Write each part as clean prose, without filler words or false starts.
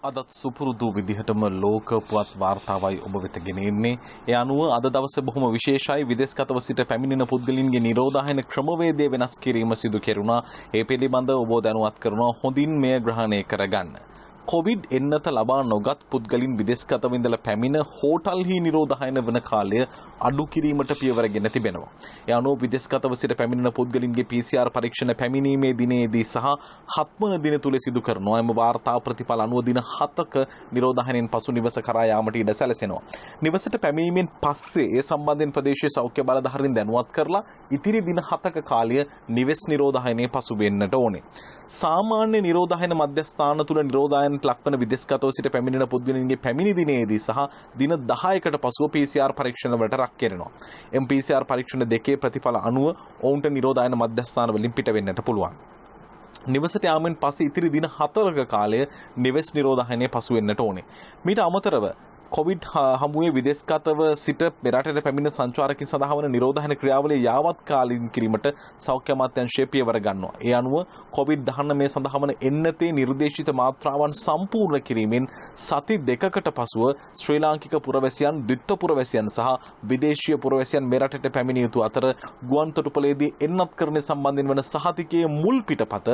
අදත් සුපුරුදු විදිහටම ලෝක පුවත් වාර්තාවයි ඔබ වෙත ගෙනෙන්නේ. ඒ අනුව අද දවසේ බොහොම විශේෂයි. විදේශගතව සිට පැමිණෙන පුද්ගලයන්ගේ නිරෝධායන ක්‍රමවේදය වෙනස් කිරීම සිදු කෙරුණා. ඒ පිළිබඳව ඔබ දැනුවත් කරනවා. හොඳින් මෙය ග්‍රහණය කරගන්න. කොවිඩ් එන්නත ලබා නොගත් පුද්ගලින් විදේශගතව ඉඳලා පැමිණ හෝටල්හි නිරෝධායන වන කාලය අඩු කිරීමට පියවරගෙන තිබෙනවා. ඒ අනුව විදේශගතව සිට පැමිණෙන පුද්ගලින්ගේ PCR පරීක්ෂණ පැමිණීමේ දිනේදී සහ 7 වන දින තුල සිදු කරනවා. එම වාර්තා ප්‍රතිඵල අනුව දින 7ක නිරෝධායනෙන් පසු නිවස කරා යාමට ඉඩ සැලසෙනවා. නිවසට පැමිණීමෙන් පස්සේ ඒ සම්බන්ධයෙන් ප්‍රදේශීය සෞඛ්‍ය බලධාරීන් දැනුවත් කරලා ඉතිරි දින 7ක කාලය නිවෙස් නිරෝධායනයේ පසු වෙන්නට ඕනේ. සාමාන්‍ය නිරෝධායන මධ්‍යස්ථාන තුල නිරෝධායනට ලක්වන විදේශගතව සිට පැමිණෙන පුද්ගලයන්ගේ පැමිණි දිනේදී සහ දින 10කට පසුව PCR පරීක්ෂණ වලට රැක් කෙරෙනවා. එම් PCR පරීක්ෂණ දෙකේ ප්‍රතිඵල අනුව ඔවුන්ට නිරෝධායන මධ්‍යස්ථාන වලින් පිට වෙන්නට පුළුවන්. නිවසට යාමෙන් පස්සේ ඉතිරි දින 4ක කාලය නිවෙස් නිරෝධායනයේ පසු වෙන්නට ඕනේ. මීට අමතරව කොවිඩ් හමුවේ විදේශගතව සිට මෙරටට පැමිණ සංචාරකින් සඳහා වන නිරෝධායන ක්‍රියාවලිය යාවත් කාලීන කිරීමට සෞඛ්‍ය අමාත්‍යාංශය පියවර ගන්නවා. ඒ අනුව කොවිඩ්-19 සඳහා වන එන්නතේ නිර්දේශිත මාත්‍රාවන් සම්පූර්ණ කිරීමෙන් සති දෙකකට පසුව ශ්‍රී ලාංකික පුරවැසියන්, ද්විත්ව පුරවැසියන් සහ විදේශීය පුරවැසියන් මෙරටට පැමිණිය යුතු අතර ගුවන්තොටුපළේදී එන්නත්කරණය සම්බන්ධයෙන් වන සහතිකයේ මුල් පිටපත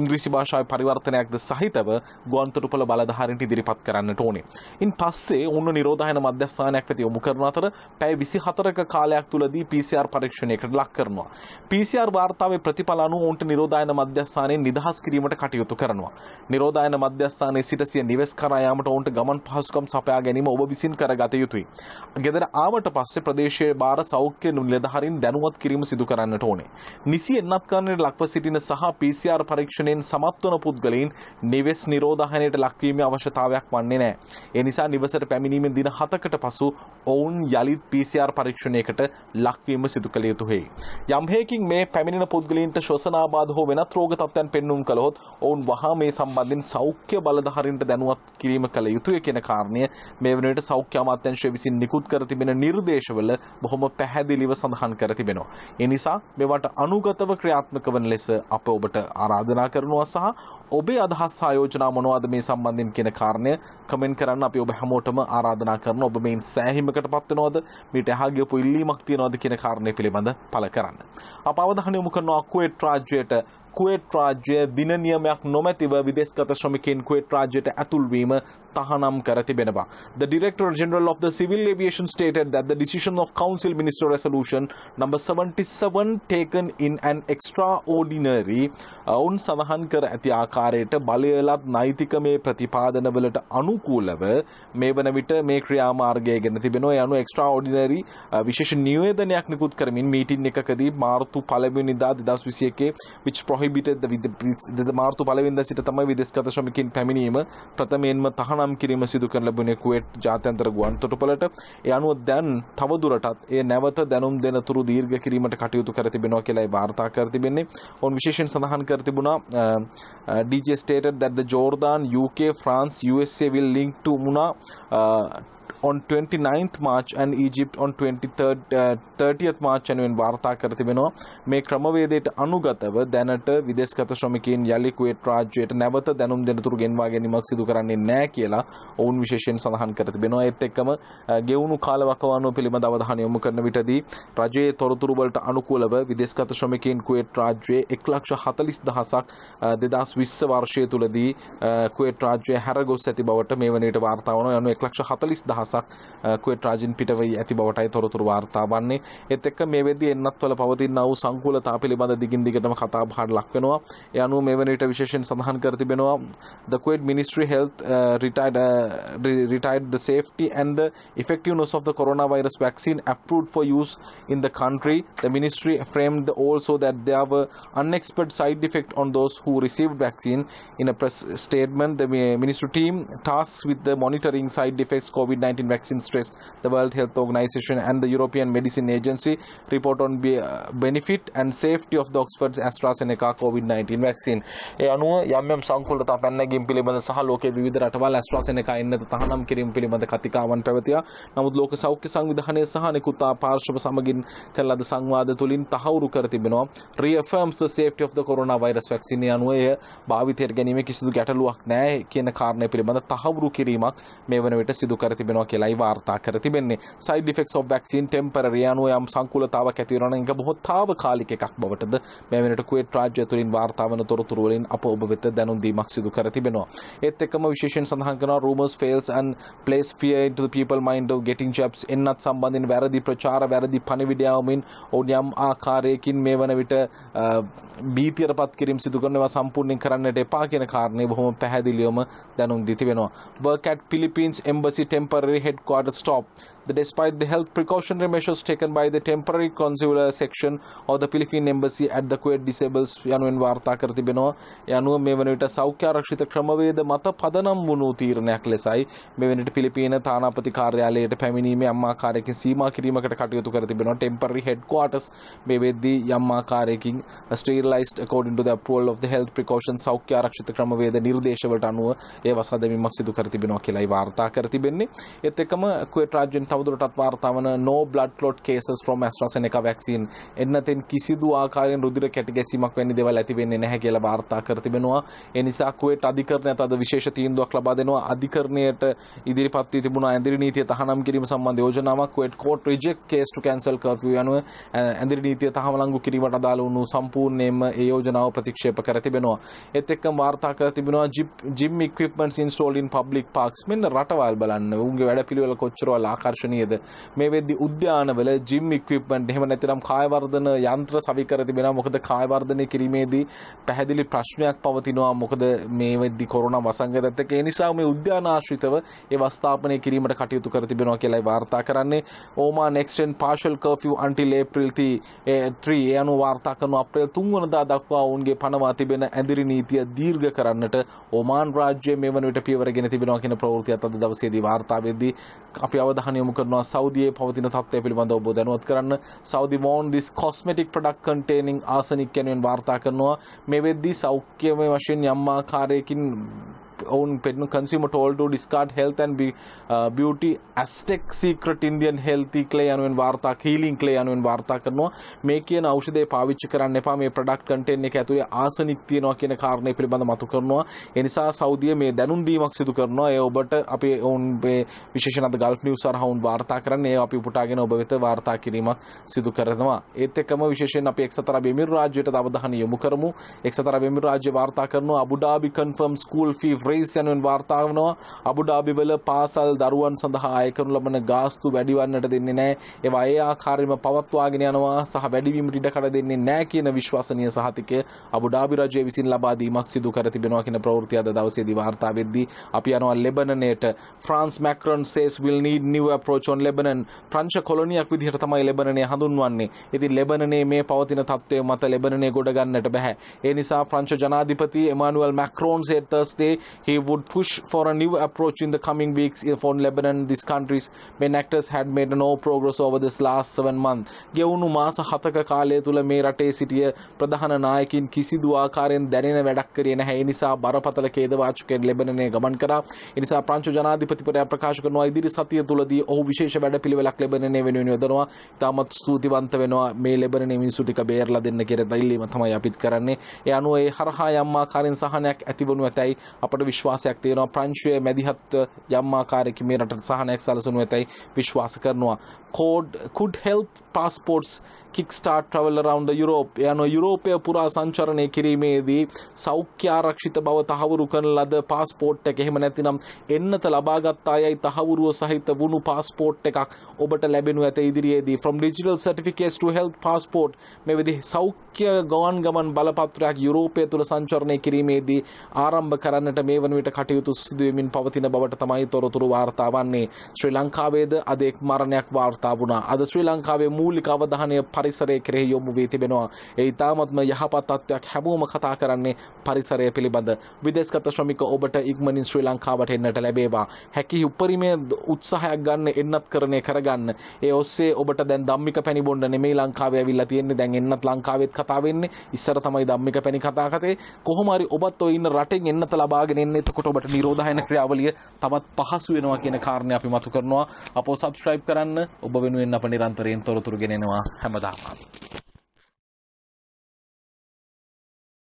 ඉංග්‍රීසි භාෂාවේ පරිවර්තනයක්ද සහිතව ගුවන්තොටුපළ බලධාරීන්ට ඉදිරිපත් කරන්නට ඕනේ. ඉන් පස්සේ නිරෝධායන මධ්‍යස්ථානයක් වෙත යොමු කරන අතර පැය 24ක කාලයක් තුලදී PCR පරීක්ෂණයකට ලක් කරනවා. PCR වාර්තාවේ ප්‍රතිඵල අනුව උන්ට නිරෝධායන මධ්‍යස්ථානයෙන් නිදහස් කිරීමට කටයුතු කරනවා. නිරෝධායන මධ්‍යස්ථානයේ සිට සිය නිවෙස් කරා යාමට උන්ට ගමන් පහසුකම් සපයා ගැනීම ඔබ විසින් කරගත යුතුයි. ගෙදර ආවට පස්සේ ප්‍රදේශයේ බාර සෞඛ්‍ය නිලධාරීන් දැනුවත් කිරීම සිදු කරන්නට ඕනේ. නිසි එන්නත්කරණයට ලක්ව සිටින සහ PCR පරීක්ෂණයෙන් සමත් වන පුද්ගලයන් නිවෙස් නිරෝධායනයට ලක්වීමේ අවශ්‍යතාවයක් වන්නේ නැහැ. ඒ නිසා නිවසට පැමිණීමෙන් දින 7කට පසු ඔවුන් යලිත් PCR පරීක්ෂණයකට ලක්වීම සිදු කළ යුතුයි. යම් හේකින් මේ පැමිණෙන පුද්ගලයන්ට ශ්වසන ආබාධ හෝ වෙනත් රෝග තත්ත්වයන් පෙන්눔 කළහොත් ඔවුන් වහා මේ සම්බන්ධයෙන් සෞඛ්‍ය බලධාරීන්ට දැනුවත් කිරීම කළ යුතුය කියන කාරණය මේ වෙනුවට සෞඛ්‍ය අමාත්‍යාංශය විසින් නිකුත් කර තිබෙන නිර්දේශවල බොහොම පැහැදිලිව සඳහන් කර තිබෙනවා. ඒ නිසා මේවට අනුගතව ක්‍රියාත්මක වන ලෙස අප ඔබට ආරාධනා කරනවා සහ ඔබේ අදහස් ආයෝජනා මොනවද මේ සම්බන්ධයෙන් කියන කාරණය කමෙන්ට් කරන්න අපි ඔබ හැමෝටම ආරාධනා කරනවා. ඔබ මේන් සෑහීමකටපත් වෙනවද? මීට එහා ගියපු ඉල්ලීමක් තියනවද කියන කාරණය පිළිබඳ පළ කරන්න. අප අවධානය යොමු කරනවා කුවේට් රාජ්‍යයට. කුවේට් රාජ්‍ය දින නියමයක් නොමැතිව විදේශගත ශ්‍රමිකයන් කුවේට් රාජ්‍යයට ඇතුල් වීම තහනම් කර තිබෙනවා. The Director General of the Civil Aviation stated that the decision of Council Minister Resolution number 77 taken in an extraordinary උන් සඳහන් කර ඇති ආකාරයට බලයලත් නෛතිකමේ ප්‍රතිපාදනවලට අනුකූලව මේ වන විට මේ ක්‍රියාමාර්ගය ගෙන තිබෙනවා. ඒ අනුව extraordinary විශේෂ නිවේදනයක් නිකුත් කරමින් මීටින් එකකදී මාර්තු 1 වෙනිදා 2021 which prohibited the මාර්තු 1 වෙනිදා සිට තමයි විදේශගත ශ්‍රමිකයන් පැමිණීම ප්‍රථමයෙන්ම තහනම් කිරීම සිදු කරන ලැබුණේ කුවේට් ජාත්‍යන්තර ගුවන්තොටුපළට. ඒ අනුව දැන් තවදුරටත් ඒ නැවත දැනුම් දෙන තුරු දීර්ඝ කිරීමට කටයුතු කර තිබෙනවා කියලා වාර්තා කර තිබෙන්නේ. ඔවුන් විශේෂයෙන් සඳහන් කර තිබුණා DJ stated that the Jordan, UK, France, USA will link to Muna on 29th March and Egypt on 30th March යනුවෙන් වාර්තා කර තිබෙනවා. මේ ක්‍රමවේදයට අනුගතව දැනට විදේශගත ශ්‍රමිකයන් යලි කුවේට් රාජ්‍යයට නැවත දැනුම් දෙනතුරු ගෙන්වා ගැනීමක් සිදු කරන්නේ නැහැ කියලා ඔවුන් විශේෂයෙන් සඳහන් කර තිබෙනවා. ඒත් එක්කම ගෙවුණු කාලවකවානුව පිළිබඳ අවධානය යොමු කරන විටදී රජයේ තොරතුරු වලට අනුකූලව විදේශගත ශ්‍රමිකයන් කුවේට් රාජ්‍යයේ 1,40,000ක් 2020 වර්ෂය තුලදී කුවේට් රාජ්‍යය හැරගොස් ඇති බවට මේ වන විට වාර්තා වනවා. යනු 1,40,000 කුවේට් රාජ්‍යයෙන් පිට වී ඇති බවටයි තොරතුරු වාර්තා වන්නේ. ඒත් එක්ක මේ වෙද්දී එන්නත්වල පවතිනා වූ සංකූලතා පිළිබඳ දිගින් දිගටම කතා බහට ලක් වෙනවා. ඒ අනුව මේ වන විට විශේෂයෙන් සඳහන් කර තිබෙනවා the Kuwait Ministry Health retired the safety and the effectiveness of the coronavirus vaccine approved for use in the country. The ministry framed also that there were unexpected side effects on those who received vaccine. In a press statement, the ministry team tasked with the monitoring side effects COVID-19 COVID-19 vaccine stress, the World Health Organization and the European Medicine Agency report on benefit and safety of the Oxford AstraZeneca COVID-19 vaccine. ඒ අනුව යම් යම් සංකල්පතා පැනනගින් පිළිබඳ සහ ලෝකයේ විවිධ රටවල් AstraZeneca එන්නත තහනම් කිරීම පිළිබඳ කතිකාවන් පැවතියා. නමුත් ලෝක සෞඛ්‍ය සංවිධානය සහ නිකුත් පාර්ශ්ව සමගින් කළ ලද සංවාද තුලින් තහවුරු කර තිබෙනවා. Reaffirms the safety of the coronavirus vaccine. අනුව එය භාවිතයට ගැනීමේ කිසිදු ගැටලුවක් නැහැ කියන කාරණය පිළිබඳ තහවුරු කිරීමක් මේ වන විට සිදු කර තිබෙනවා කියලායි වාර්තා කර තිබෙන්නේ. Side effects of vaccine temporary අනුව යම් සංකූලතාවක් ඇති වෙනවා නම් ඒක බොහෝ తాවකාලික එකක් බවටද මේ වෙනට කුවේට් රාජ්‍ය තුලින් වාර්තා වන තොරතුරු වලින් අප ඔබ වෙත දැනුම් දීමක් සිදු කර තිබෙනවා. ඒත් එක්කම විශේෂයෙන් සඳහන් කරනවා rumors fails and place fear into the people mind of getting jabs එන්නත් සම්බන්ධයෙන් වැරදි ප්‍රචාර වැරදි පණිවිඩ යවමින් යම් ආකාරයකින් මේ වන විට බීතියටපත් කිරීම සිදු කරනවා සම්පූර්ණයෙන් කරන්නට එපා කියන කාරණේ බොහොම පැහැදිලිවම දැනුම් දී තිබෙනවා. Work at Philippines Embassy temporary headquarters stop. Despite the health precautionary measures taken by the temporary consular section of the Philippine embassy at the Kuwait disables යනුවෙන් වාර්තා කර තිබෙනවා. ඒ අනුව මේ වන විට සෞඛ්‍ය ආරක්ෂිත ක්‍රමවේද මත පදනම් වුණු තීරණයක් ලෙසයි මේ වෙනට පිලිපීන තානාපති කාර්යාලයට පැමිණීමේ යම් ආකාරයකින් සීමා කිරීමකට කටයුතු කර තිබෙනවා. temporary headquarters මේ වෙද්දී යම් ආකාරයකින් sterilized according to the approval of the health precautions සෞඛ්‍ය ආරක්ෂිත ක්‍රමවේද නිර්දේශවලට අනුව ඒ වසා දැමීමක් සිදු කර තිබෙනවා කියලායි වාර්තා කර තිබෙන්නේ. ඒත් එක්කම කුවේට් රාජ්‍යයෙන් තවදුරටත් වාර්තා වන no blood clot cases from AstraZeneca vaccine එන්නතෙන් කිසිදු ආකාරයෙන් රුධිර කැටි ගැසීමක් වැනි දේවල් ඇති වෙන්නේ නැහැ කියලා වාර්තා කර තිබෙනවා. ඒ නිසා කුවේට් අධිකරණයට අද විශේෂ තීන්දුවක් ලබා දෙනවා. අධිකරණයට ඉදිරිපත් වී තිබුණා ඇඳිරි නීතිය තහනම් කිරීම සම්බන්ධ යෝජනාවක්. Kuwait court reject case to cancel curfew යනුව ඇඳිරි නීතිය තහවලංගු කිරීමට අදාළ වුණු සම්පූර්ණයෙන්ම ඒ යෝජනාව ප්‍රතික්ෂේප කර තිබෙනවා. ඒත් එක්කම වාර්තා කර තිබෙනවා gym equipments installed in public parks. මෙන්න රටවල් බලන්න උන්ගේ වැඩපිළිවෙල කොච්චරවල් ආකර්ශනීයද. මේ වෙද්දී උද්‍යානවල ජිම් ඉක්විප්මන්ට් එහෙම නැතිනම් කාය වර්ධන යන්ත්‍ර සවි කර තිබෙනවා. මොකද කාය වර්ධනය කිරීමේදී පැහැදිලි ප්‍රශ්නයක් පවතිනවා. මොකද මේ වෙද්දී කොරෝනා වසංගතයත් එක්ක ඒ නිසා මේ උද්‍යාන ආශ්‍රිතව ඒ වස්ථාපනය කිරීමට කටයුතු කර තිබෙනවා කියලායි වාර්තා කරන්නේ. Oman extend partial curfew until April 3 ඒ අනුව වාර්තා කරන අප්‍රේල් 3 වෙනිදා දක්වා ඔවුන්ගේ පනවා තිබෙන ඇඳිරි නීතිය දීර්ඝ කරන්නට ඔමාන් රාජ්‍යය මේ වන විට පියවරගෙන තිබෙනවා කියන ප්‍රවෘත්තියත් අද දවසේදී වාර්තා වෙද්දී අපි අවධානය යොමු කරනවා සෞදියේ පවතින තත්ත්වය පිළිබඳව ඔබ දැනුවත් කරන්න. Saudi warned this cosmetic product containing arsenic යනුවෙන් වාර්තා කරනවා. මේ වෙද්දී සෞඛ්‍යමය වශයෙන් යම් ආකාරයකින් own consumer told to discard health and beauty Aztec secret Indian healthy clay යනුවෙන් වාර්තා healing clay යනුවෙන් වාර්තා කරනවා. මේ කියන ඖෂධය පාවිච්චි කරන්න එපා. මේ product contain එක ඇතුලේ ආසනික් තියෙනවා කියන කාරණේ පිළිබඳව මතු කරනවා. ඒ නිසා සෞදිය මේ දැනුම් දීමක් සිදු කරනවා. ඒ ඔබට අපි ඔවුන් මේ විශේෂයෙන් අද Gulf News හරහා වුන් වාර්තා කරන්නේ. ඒ අපි උපුටාගෙන ඔබ වෙත වාර්තා කිරීමක් සිදු කරනවා. ඒත් එක්කම විශේෂයෙන් අපි එක්සත් අරබ් එමිරාජ්‍යයට අවධානය යොමු කරමු. එක්සත් අරබ් එමිරාජ්‍ය වාර්තා කරනවා Abu Dhabi confirm school fee raise යනුවෙන් වාර්තා වෙනවා. අබු ඩාබි වල පාසල් දරුවන් සඳහා අය කරනු ලබන ගාස්තු වැඩි වන්නට දෙන්නේ නැහැ. ඒවා ඒ ආකාරයෙන්ම පවත්වාගෙන යනවා සහ වැඩිවීමට ඉඩ කඩ දෙන්නේ නැහැ කියන විශ්වසනීය සහතිකය අබු ඩාබි රජය විසින් ලබා දීමක් සිදු කර තිබෙනවා කියන ප්‍රවෘත්තිය අද දවසේදී වාර්තා වෙද්දී අපි යනවා ලෙබනනයට. France Macron says will need new approach on Lebanon. ප්‍රංශ කොලොනියක් විදිහට තමයි ලෙබනනය හඳුන්වන්නේ. ඉතින් ලෙබනනයේ මේ පවතින තත්ත්වය මත ලෙබනනය ගොඩ ගන්නට බෑ. ඒ නිසා ප්‍රංශ ජනාධිපති Emmanuel Macron said Thursday he would push for a new approach in the coming weeks for Lebanon. These countries when actors had made no progress over this last 7 months. ගෙවුණු මාස 7ක කාලය තුල මේ රටේ සිටිය ප්‍රධාන නායකින් කිසිදු ආකාරයෙන් දැනෙන වැඩක් කරේ නැහැ. ඒ නිසා බරපතල ඛේදවාචකයෙන් ලෙබනනයේ ගමන් කරා. ඒ නිසා ප්‍රංශ ජනාධිපතිවරයා ප්‍රකාශ කරනවා ඉදිරි සතිය තුලදී ඔහු විශේෂ වැඩපිළිවෙලක් ලෙබනනයේ වෙනුවෙන් යොදනවා. ඉතාමත් ස්තුතිවන්ත වෙනවා මේ ලෙබනනයේ මිනිස්සු ටික බේරලා දෙන්න කියලා ඉල්ලීම තමයි අපිත් කරන්නේ. ඒ අනුව ඒ හරහා යම් ආකාරයෙන් සහනයක් ඇතිවනු ඇතයි අපට විශ්වාසයක් තියෙනවා. ප්‍රංශයේ මැදිහත් යම් ආකාරයකින් මේ රටට සහනයක් සැලසෙනු ඇතයි විශ්වාස කරනවා. could help passports kickstart travel around the Europe. යන යුරෝපය පුරා සංචරණය කිරීමේදී සෞඛ්‍ය ආරක්ෂිත බව තහවුරු කරන ලද පාස්පෝර්ට් එක එහෙම නැතිනම් එන්නත ලබාගත් අයයි තහවුරුව සහිත වුණු පාස්පෝර්ට් එකක් ඔබට ලැබෙනු ඇත ඉදිරියේදී. from digital certificates to health passport මේ විදිහ සෞඛ්‍ය ගමන් බලපත්‍රයක් යුරෝපය තුල සංචරණය කිරීමේදී ආරම්භ කරන්නට මේ වන විට කටයුතු සිදු වෙමින් පවතින බවට තමයි තොරතුරු වාර්තා වන්නේ. ශ්‍රී ලංකාවේද අද එක් මරණයක් වාර්තා වුණා. අද ශ්‍රී ලංකාවේ මූලික අවධානය පරිසරය කෙරෙහි යොමු වී තිබෙනවා. ඒ ඉතාමත්ම යහපත් තත්ත්වයක් හැමෝම කතා කරන්නේ පරිසරය පිළිබඳ. විදේශගත ශ්‍රමික ඔබට ඉක්මනින් ශ්‍රී ලංකාවට එන්නට ලැබේවා. හැකි උපරිමයේ උත්සාහයක් ගන්න එන්නත් කරණය කරගන්න. ඒ ඔස්සේ ඔබට දැන් ධම්මික පැණි බොන්න නෙමෙයි ලංකාවේ ඇවිල්ලා තියෙන්නේ. දැන් එන්නත් ලංකාවෙත් කතා වෙන්නේ. ඉස්සර තමයි ධම්මික පැණි කතා කරේ. කොහොම හරි ඔබත් ඔය ඉන්න රටෙන් එන්නත ලබාගෙන එන්න. එතකොට ඔබට නිරෝධායන ක්‍රියාවලිය තවත් පහසු වෙනවා කියන කාරණේ අපි මතු කරනවා. අපෝ සබ්ස්ක්‍රයිබ් කරන්න. ඔබ වෙනුවෙන් අප නිරන්තරයෙන් තොරතුරු ගෙනෙනවා හැමදාම.